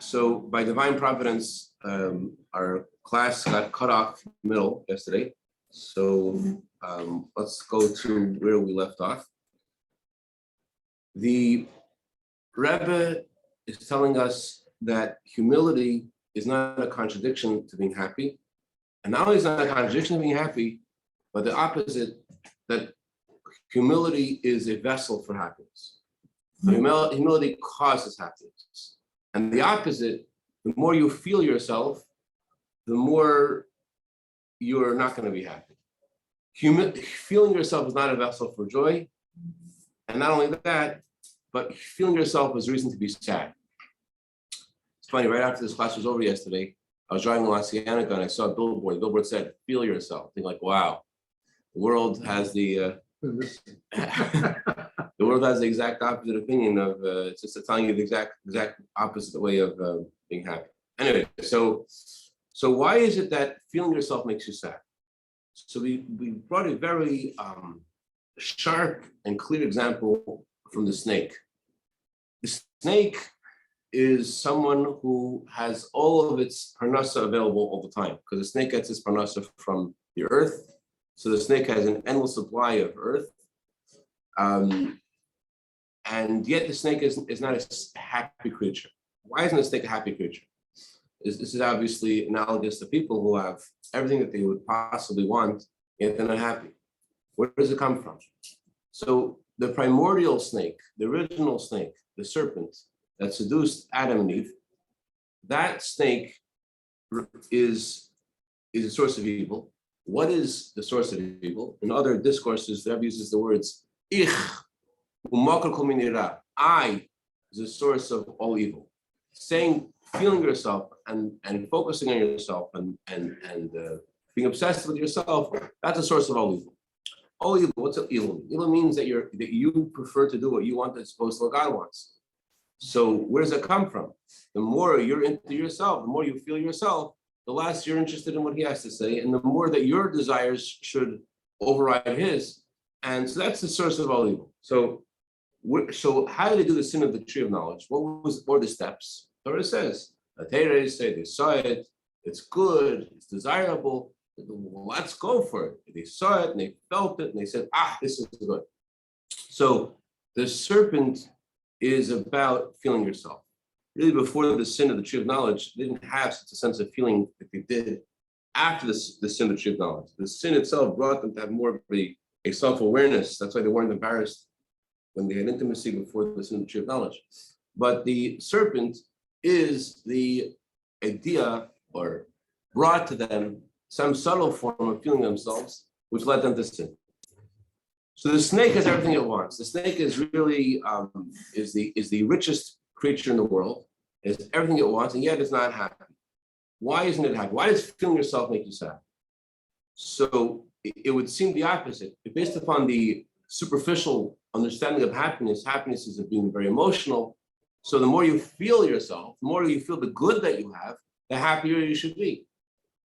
So by divine providence, our class got cut off in the middle yesterday. So let's go to where we left off. The Rebbe is telling us that humility is not a contradiction to being happy. And not only is it not a contradiction to being happy, but the opposite, that humility is a vessel for happiness. Humility causes happiness. And the opposite, the more you feel yourself, the more you're not going to be happy. Feeling yourself is not a vessel for joy. And not only that, but feeling yourself is a reason to be sad. It's funny, right after this class was over yesterday, I was driving along Cienega and I saw a billboard. The billboard said, "Feel yourself." I think like, wow, the world has the the world has the exact opposite opinion of it's just telling you the exact opposite way of being happy. Anyway, so why is it that feeling yourself makes you sad? So we brought a very sharp and clear example from the snake. The snake is someone who has all of its parnasa available all the time, because the snake gets its parnasa from the earth. So the snake has an endless supply of earth. And yet the snake is not a happy creature. Why isn't the snake a happy creature? This is obviously analogous to people who have everything that they would possibly want, yet they're not happy. Where does it come from? So the primordial snake, the original snake, the serpent that seduced Adam and Eve, that snake is a source of evil. What is the source of evil? In other discourses, the Rebbe uses the words ich u'makar kol min ra. I is the source of all evil. Saying, feeling yourself and focusing on yourself and being obsessed with yourself, that's the source of all evil. All evil. What's evil mean? Evil means that you prefer to do what you want as opposed to what God wants. So where does it come from? The more you're into yourself, the more you feel yourself, the less you're interested in what he has to say, and the more that your desires should override his. And so that's the source of all evil. So how do they do the sin of the tree of knowledge? What were the steps? Torah says, the Torah say they saw it, it's good, it's desirable. Well, let's go for it. They saw it and they felt it and they said, this is good. So the serpent is about feeling yourself. Really, before the sin of the tree of knowledge, they didn't have such a sense of feeling that they did after the sin of the tree of knowledge. The sin itself brought them to have more of a self-awareness. That's why they weren't embarrassed when they had intimacy before the sin of the tree of knowledge. But the serpent is the idea, or brought to them some subtle form of feeling themselves, which led them to sin. So the snake has everything it wants. The snake is really is the richest creature in the world. It has everything it wants, and yet it's not happy. Why isn't it happy? Why does feeling yourself make you sad? So it would seem the opposite. Based upon the superficial understanding of happiness, happiness is being very emotional. So the more you feel yourself, the more you feel the good that you have, the happier you should be.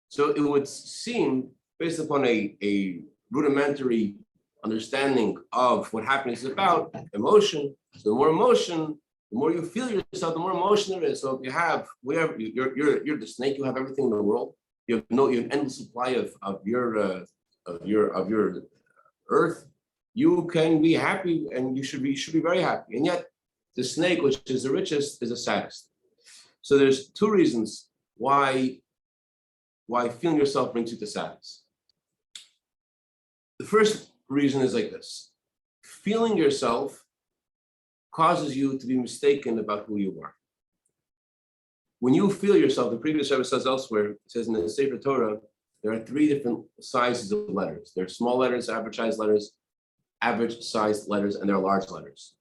So it would seem, based upon a rudimentary understanding of what happiness is about, emotion. So the more emotion, the more you feel yourself, the more emotion there is. So if you have, you're the snake, you have everything in the world. You have an endless supply of your earth. You can be happy, and you should be very happy. And yet, the snake, which is the richest, is the saddest. So there's two reasons why feeling yourself brings you to sadness. The first reason is like this: feeling yourself causes you to be mistaken about who you are. When you feel yourself, the previous Rebbe says elsewhere, it says in the Sefer Torah, there are three different sizes of letters. There are small letters, average-sized letters, average-sized letters, and there are large letters.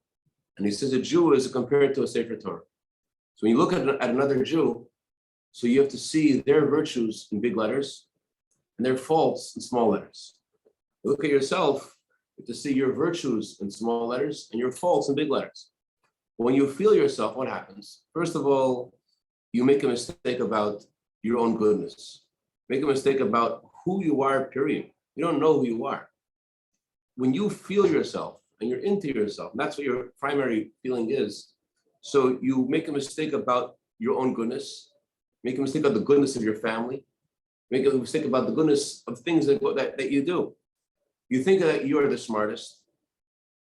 And he says a Jew is compared to a Sefer Torah. So when you look at another Jew, so you have to see their virtues in big letters and their faults in small letters. You look at yourself, you have to see your virtues in small letters and your faults in big letters. When you feel yourself, what happens? First of all, you make a mistake about your own goodness. Make a mistake about who you are, period. You don't know who you are. When you feel yourself and you're into yourself, and that's what your primary feeling is, so you make a mistake about your own goodness. Make a mistake of the goodness of your family. Make a mistake about the goodness of things that you do. You think that you are the smartest,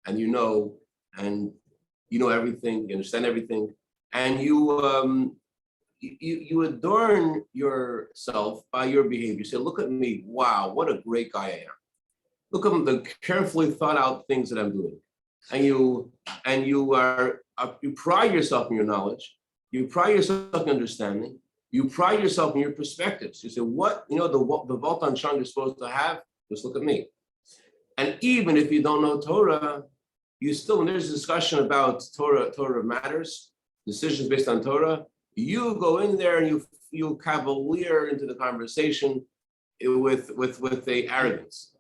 and you know everything, you understand everything, and you adorn yourself by your behavior. You say, look at me, wow, what a great guy I am. Look at the carefully thought out things that I'm doing. And you pride yourself in your knowledge, you pride yourself in understanding, you pride yourself in your perspectives. You say, what, the Voltan Shang you're supposed to have, just look at me. And even if you don't know Torah, when there's a discussion about Torah matters, decisions based on Torah, you go in there and you cavalier into the conversation with a arrogance.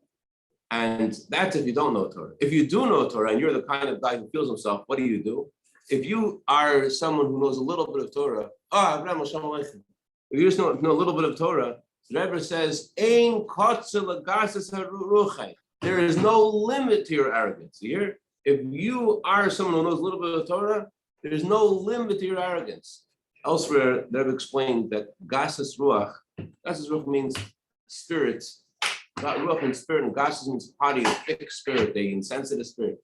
And that's if you don't know Torah. If you do know Torah and you're the kind of guy who feels himself, what do? If you are someone who knows a little bit of Torah, Rabbi Moshe Levin, if you just know a little bit of Torah, the Rebbe says, there is no limit to your arrogance. You hear? If you are someone who knows a little bit of Torah, there's no limit to your arrogance. Elsewhere, the Rebbe explained that Gasas Ruach means spirit. Ruach means spirit, and Gasas means body, a thick spirit, the insensitive spirit.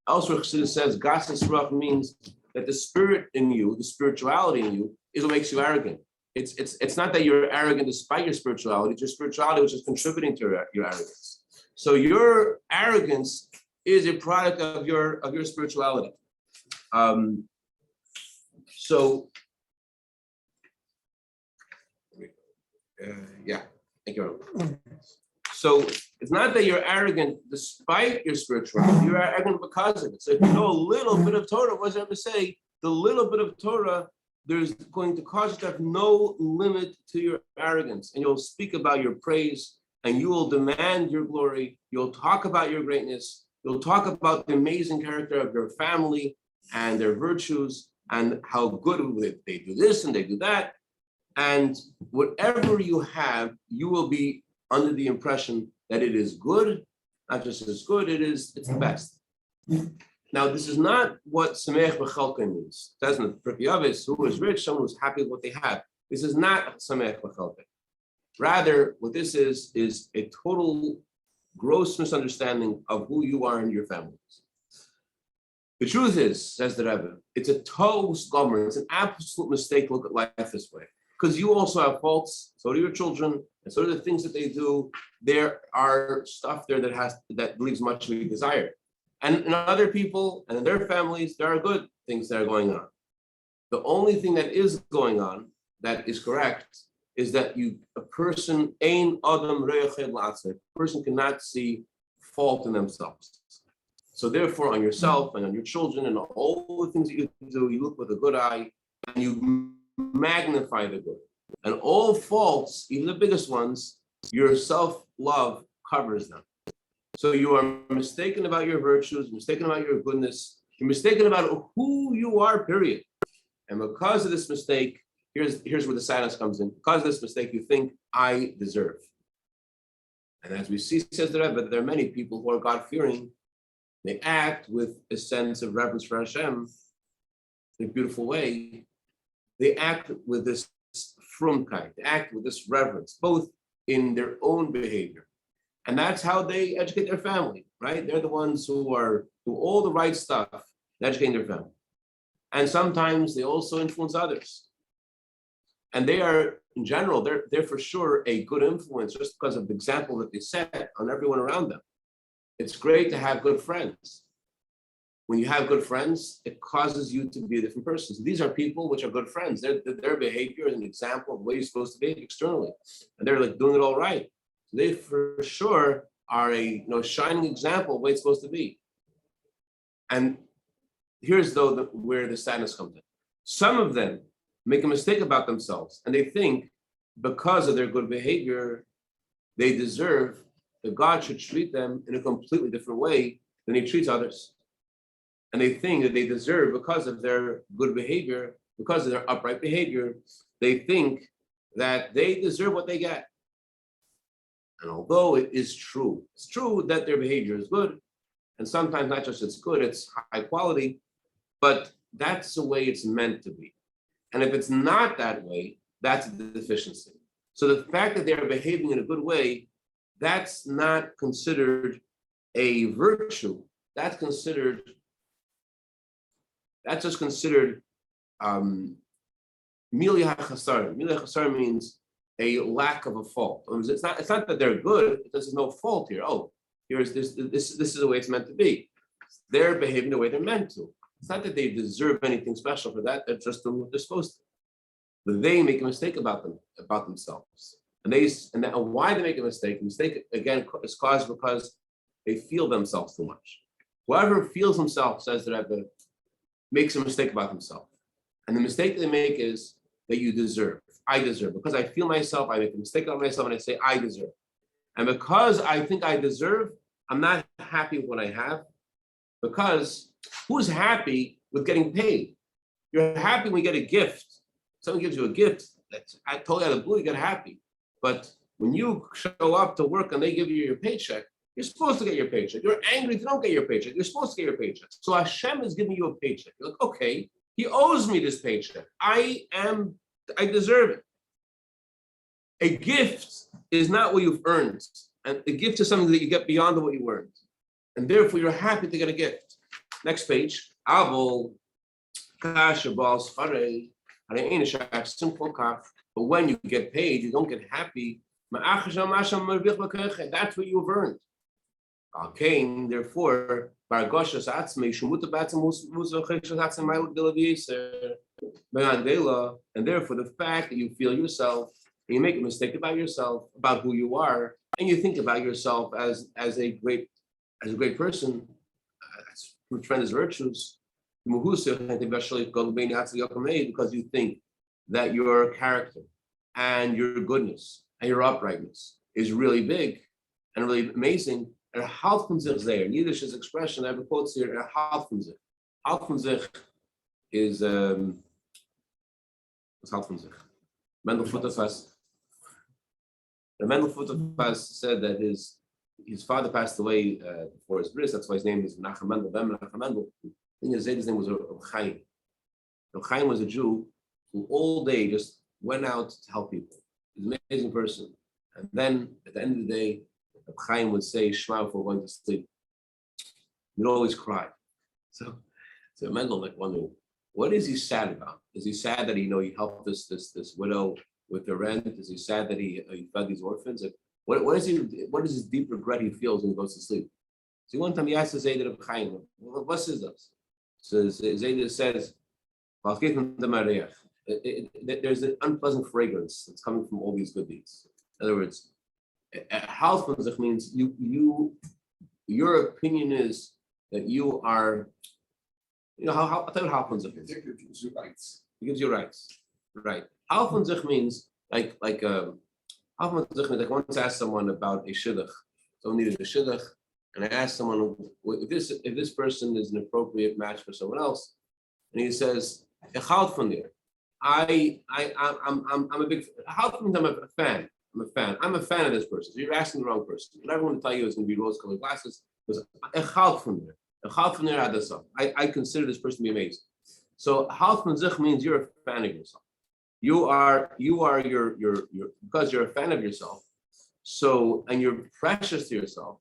Elsewhere, chassidus says Gasas Ruach means that the spirit in you, the spirituality in you, is what makes you arrogant. It's not that you're arrogant despite your spirituality, it's your spirituality which is contributing to your arrogance. So your arrogance is a product of your spirituality. Thank you. So it's not that you're arrogant despite your spirituality, you're arrogant because of it. So if you know a little bit of Torah, what does it ever say? The little bit of Torah, there's going to cause you to have no limit to your arrogance. And you'll speak about your praise, and you will demand your glory. You'll talk about your greatness. You'll talk about the amazing character of your family and their virtues and how good they do this and they do that. And whatever you have, you will be under the impression that it is good, not just as good, it's the best. Now, this is not what Samech B'chalka means. It says in the Pirkei Avos, who is rich, someone who's happy with what they have. This is not Samech B'chalka. Rather, what this is a total gross misunderstanding of who you are and your families. The truth is, says the Rebbe, it's a toast gomer, it's an absolute mistake to look at life this way. Because you also have faults, so do your children, and so do the things that they do. There are stuff there that leaves much to be desired. And in other people and in their families, there are good things that are going on. The only thing that is going on that is correct is that a person cannot see fault in themselves. So therefore, on yourself and on your children and all the things that you do, you look with a good eye and you magnify the good. And all faults, even the biggest ones, your self-love covers them. So you are mistaken about your virtues, mistaken about your goodness, you're mistaken about who you are, period. And because of this mistake, here's where the sadness comes in. Because of this mistake, you think, I deserve. And as we see, says the Rebbe, there are many people who are God-fearing. They act with a sense of reverence for Hashem in a beautiful way. They act with this frumkeit, they act with this reverence, both in their own behavior. And that's how they educate their family, right? They're the ones who do all the right stuff, educating their family. And sometimes they also influence others. And they are, in general, they're for sure a good influence just because of the example that they set on everyone around them. It's great to have good friends. When you have good friends, it causes you to be a different person. So these are people which are good friends. Their behavior is an example of the way you're supposed to behave externally. And they're like doing it all right. So they for sure are a shining example of the way it's supposed to be. And here's where the sadness comes in. Some of them make a mistake about themselves and they think because of their good behavior, they deserve that God should treat them in a completely different way than he treats others. And they think that they deserve, because of their good behavior, because of their upright behavior, they think that they deserve what they get. And although it is true, it's true that their behavior is good, and sometimes not just it's good, it's high quality, but that's the way it's meant to be. And if it's not that way, that's a deficiency. So the fact that they're behaving in a good way, that's not considered a virtue. That's just considered Mili HaChasar. Mili HaChasar means a lack of a fault. It's not that they're good, there's no fault here. Oh, here's this is the way it's meant to be. They're behaving the way they're meant to. It's not that they deserve anything special for that, they're just doing what they're supposed to. But they make a mistake about themselves. And why they make a mistake? The mistake, again, is caused because they feel themselves too much. Whoever feels himself, says the Rebbe, makes a mistake about himself. And the mistake they make is that you deserve. I deserve. Because I feel myself, I make a mistake about myself and I say, I deserve. And because I think I deserve, I'm not happy with what I have. Because who's happy with getting paid? You're happy when you get a gift. Someone gives you a gift, that's totally out of the blue, you get happy. But when you show up to work and they give you your paycheck, you're supposed to get your paycheck. You're angry if you don't get your paycheck. You're supposed to get your paycheck. So Hashem is giving you a paycheck. You're like, okay, he owes me this paycheck. I deserve it. A gift is not what you've earned. And a gift is something that you get beyond what you earned. And therefore, you're happy to get a gift. Next page. Cashapp. But when you get paid, you don't get happy. That's what you've earned. Therefore, and therefore, the fact that you feel yourself, and you make a mistake about yourself, about who you are, and you think about yourself as a great person, with tremendous virtues, because you think that your character and your goodness and your uprightness is really big and really amazing. And half from sich there. In Yiddish is expression, I have a quote here, half from sich. Half from sich is what's half from sich? Mendel Futterfass. The Mendel Futterfass said that his father passed away before his bris. That's why his name is Menachem Mendel. Ben Menachem Mendel. I think his name was Reb Chaim. Reb Chaim was a Jew who all day just went out to help people. He was an amazing person. And then at the end of the day, Reb Chaim would say Shema before going to sleep. He'd always cry. So Mendel wondering, what is he sad about? Is he sad that he helped this widow with the rent? Is he sad that he fed these orphans? What is his deep regret he feels when he goes to sleep? So one time he asked the Zayda of Chaim, what is this? So Zayda says, there's an unpleasant fragrance that's coming from all these good deeds. In other words, half means your opinion is that you are, I'll tell you half it gives you rights. It gives you rights, right? Half means like I once asked someone about a shidduch. Someone needed a shidduch, and I asked someone if this person is an appropriate match for someone else, and he says, I'm a big I'm a fan. I'm a fan of this person. So you're asking the wrong person. What I want to tell you is going to be rose-colored glasses. I consider this person to be amazing. So half von sich means you're a fan of yourself. You are your because you're a fan of yourself. So and you're precious to yourself.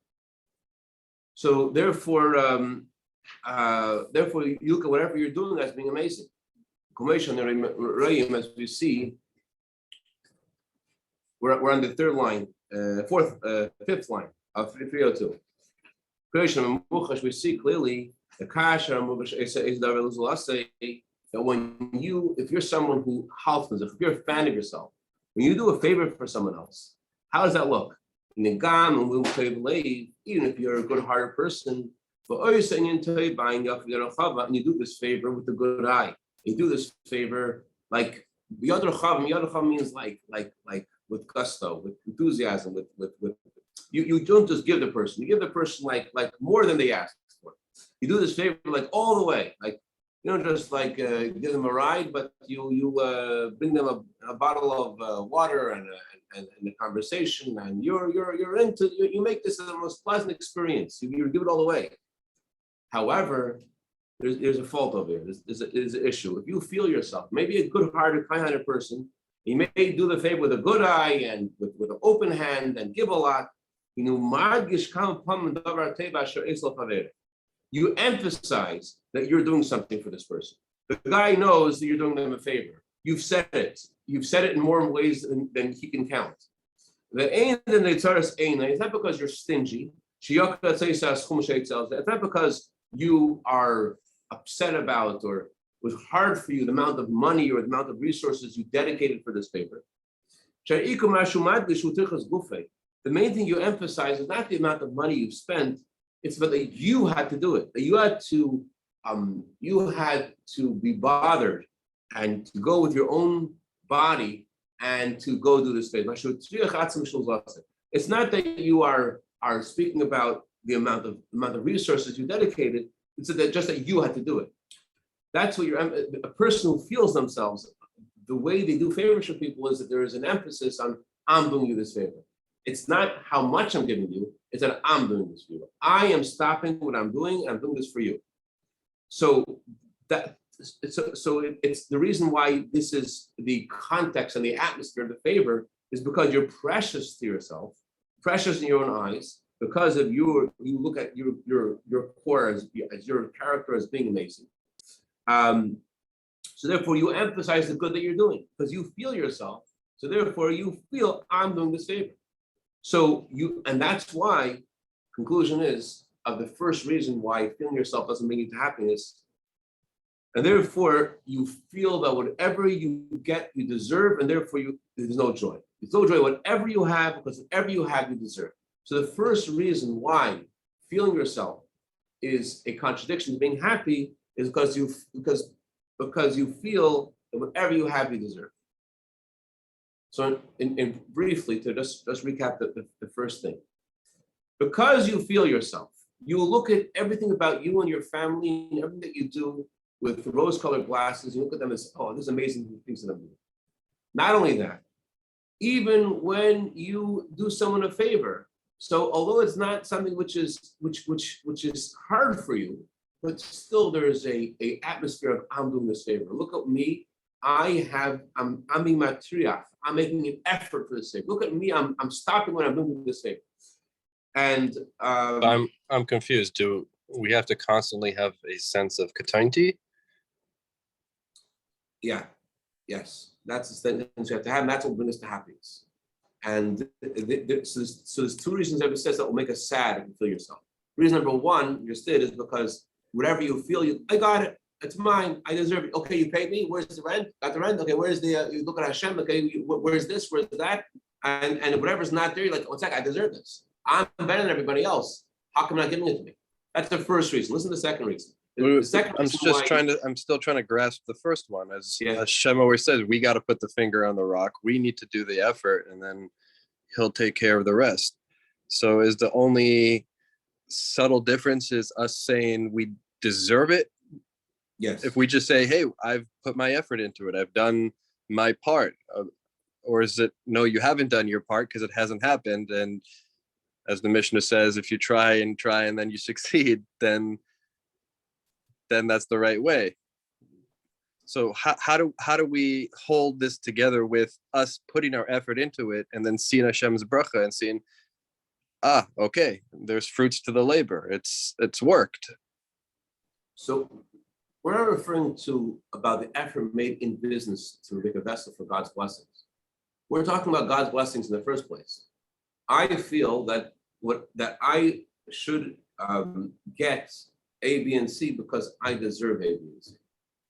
So therefore you look at whatever you're doing as being amazing. As we see, we're on the third line, fifth line of 302. We see clearly the Cashapp is that if you're someone who if you're a fan of yourself, when you do a favor for someone else, how does that look? Even if you're a good-hearted person, and you do this favor with a good eye. You do this favor like Yad means like with gusto, with enthusiasm, with you don't just give the person, you give the person like more than they ask for. You do this favor like all the way, like you don't just like give them a ride, but you bring them a bottle of water and a conversation, and you're into you make this the most pleasant experience. You give it all the way. However, there's a fault over here. There's an issue. If you feel yourself, maybe a good-hearted, kind-hearted person, he may do the favor with a good eye and with an open hand and give a lot. You emphasize that you're doing something for this person. The guy knows that you're doing them a favor. You've said it. You've said it in more ways than he can count. It's not because you're stingy. It's not because you are upset about or it was hard for you the amount of money or the amount of resources you dedicated for this favor. The main thing you emphasize is not the amount of money you've spent, it's that you had to do it. That you had to be bothered and to go with your own body and to go do this favor. It's not that you are speaking about the amount of resources you dedicated. It's just that you had to do it. That's what a person who feels themselves, the way they do favors for people is that there is an emphasis on, I'm doing you this favor. It's not how much I'm giving you, it's that I'm doing this for you. I am stopping what I'm doing, and I'm doing this for you. So it's the reason why this is the context and the atmosphere of the favor is because you're precious to yourself, precious in your own eyes, because of you look at your core as your character as being amazing. So therefore you emphasize the good that you're doing because you feel yourself. So therefore you feel I'm doing this favor. And that's why conclusion is of the first reason why feeling yourself doesn't bring you to happiness. And therefore you feel that whatever you get, you deserve, and therefore there's no joy. There's no joy. Whatever you have, because whatever you have, you deserve. So the first reason why feeling yourself is a contradiction to being happy is because you feel that whatever you have, you deserve. So in briefly, to just recap the first thing. Because you feel yourself, you look at everything about you and your family and everything that you do with rose-colored glasses. You look at them as, oh, there's amazing things that I'm doing. Not only that, even when you do someone a favor, so although it's not something which is hard for you, but still there is a atmosphere of I'm doing this favor. Look at me. I'm being matriach. I'm making an effort for this favor. Look at me. I'm stopping when I'm doing this favor. And I'm confused. Do we have to constantly have a sense of katanti? Yeah. Yes. That's the thing you have to have, and that's what brings us to happiness. And so there's two reasons that it says that will make us sad if you feel yourself. Reason number one, you're sad, is because whatever you feel, I got it. It's mine. I deserve it. Okay, you paid me. Where's the rent? Got the rent. Okay, where's the? You look at Hashem. Okay, where's this? Where's that? And whatever's not there, you're like, one sec, I deserve this. I'm better than everybody else. How come you're not giving it to me? That's the first reason. Listen to the second reason. The second I'm reason just I'm still trying to grasp the first one. As Hashem always says, we got to put the finger on the rock. We need to do the effort, and then He'll take care of the rest. So is the only subtle difference is us saying we deserve it? Yes. If we just say, hey, I've put my effort into it, I've done my part. Or is it, no, you haven't done your part because it hasn't happened. And as the Mishnah says, if you try and then you succeed, then that's the right way. So how do we hold this together with us putting our effort into it and then seeing Hashem's bracha and seeing, okay, there's fruits to the labor. It's worked. So we're not referring to about the effort made in business to make a vessel for God's blessings. We're talking about God's blessings in the first place. I feel that I should get A, B, and C because I deserve A, B, and C.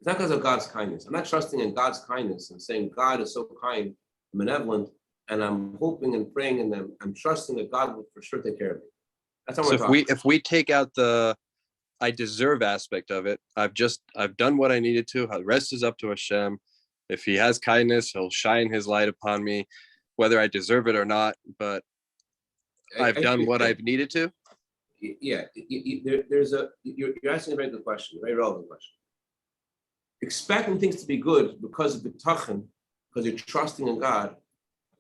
It's not because of God's kindness. I'm not trusting in God's kindness and saying God is so kind, benevolent, and I'm hoping and praying, and I'm trusting that God will for sure take care of me. That's how we're talking. If we take out the I deserve aspect of it, I've done what I needed to. The rest is up to Hashem. If He has kindness, He'll shine His light upon me, whether I deserve it or not. But I've done what I've needed to. Yeah, you're asking a very good question, a very relevant question. Expecting things to be good because of bitachon, because you're trusting in God,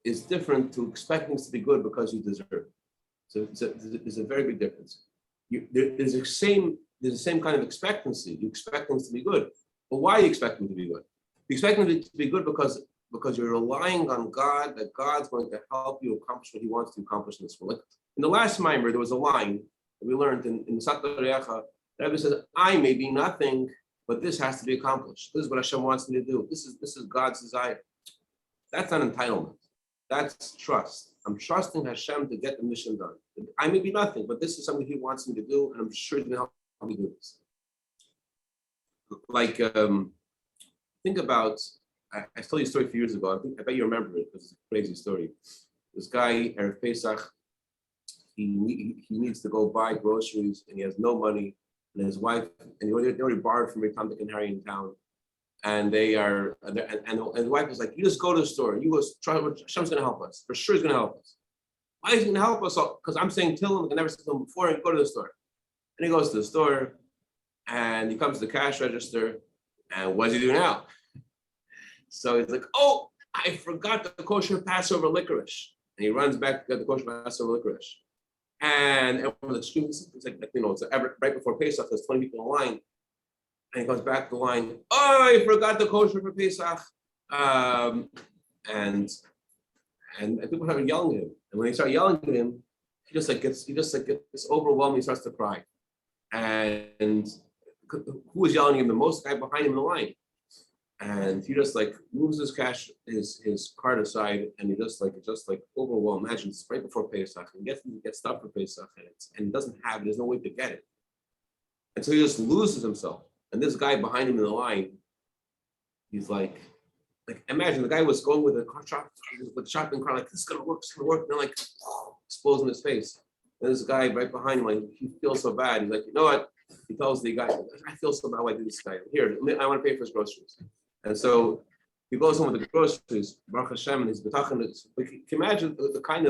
is different to expecting things to be good because you deserve it. So there's a very big difference. There's the same there's the same kind of expectancy. You expect things to be good. But why are you expecting them to be good? You expect them to be good because you're relying on God, that God's going to help you accomplish what he wants to accomplish in this world. Like in the last mimer, there was a line that we learned in Satar Recha. The Rebbe says, I may be nothing, but this has to be accomplished. This is what Hashem wants me to do. This is God's desire. That's not entitlement. That's trust. I'm trusting Hashem to get the mission done. I may be nothing, but this is something he wants me to do, and I'm sure he's going to help me do this. Like, think about, I told you a story a few years ago. I bet you remember it because it's a crazy story. This guy, Erev Pesach, he needs to go buy groceries and he has no money. And his wife, and he already borrowed from Tom, Dick, and Harry in town. And they are, and the wife is like, you just go to the store. You go, Hashem's going to help us. For sure he's going to help us. Why is he going to help us? Because I'm saying till him, I never said to him before, and go to the store. And he goes to the store and he comes to the cash register. And what does he do now? So he's like, oh, I forgot the kosher Passover licorice. And he runs back to get the kosher Passover licorice. And everyone's screaming, it's like, it's right before Pesach, there's 20 people in line. And he goes back to the line, oh, I forgot the kosher for Pesach. And people started yelling at him. And when they start yelling at him, he just gets overwhelmed, he starts to cry. And who was yelling at him the most? The guy behind him in the line. And he just moves his cart aside, and he just overwhelmed. Imagine it's right before Pesach, and gets stuff for Pesach, and he doesn't have it. There's no way to get it, and so he just loses himself. And this guy behind him in the line, he's like imagine the guy was going with a shopping cart, like this is gonna work, and then exposing his face. And this guy right behind him, he feels so bad. He's like, you know what? He tells the guy, I feel so bad. Why did this guy? Here, I want to pay for his groceries. And so he goes home with the groceries, Baruch Hashem, and he's betachin. Can you imagine the kind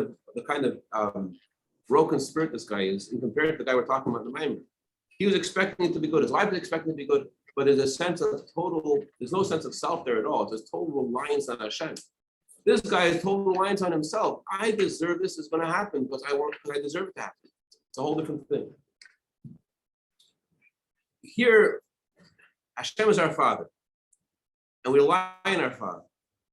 of broken spirit this guy is, and compared to the guy we're talking about in the Maimer. He was expecting it to be good. His wife was expecting it to be good, but there's no sense of self there at all. It's just total reliance on Hashem. This guy is total reliance on himself. I deserve this is going to happen because I deserve it to happen. It's a whole different thing. Here, Hashem is our Father, and we rely on our Father.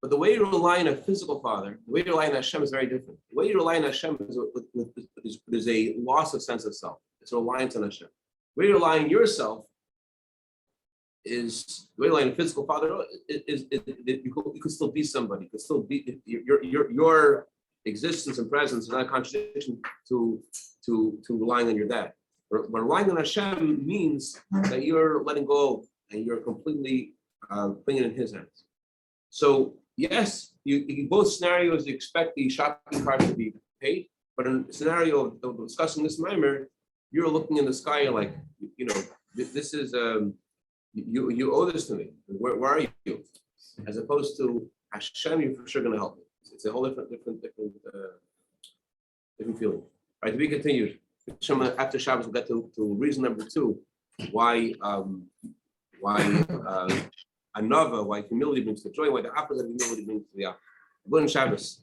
But the way you rely on a physical Father, the way you rely on Hashem is very different. The way you rely on Hashem is a loss of sense of self. It's a reliance on Hashem. The way you rely on yourself is the way you rely on a physical Father. You could still be somebody. You could still be your existence and presence is not a contradiction to relying on your dad. But relying on Hashem means that you're letting go and you're completely putting it in His hands. So yes, in both scenarios, you expect the shopping cart to be paid, but in the scenario of discussing this mimer, you're looking in the sky, you're like, this is you owe this to me. Where are you? As opposed to Hashem, you're for sure going to help me. It's a whole different feeling. All right, to be continued. After Shabbos, we'll get to reason number 2, why another, why humility brings the joy, why the opposite of humility brings the opposite. Good Shabbos.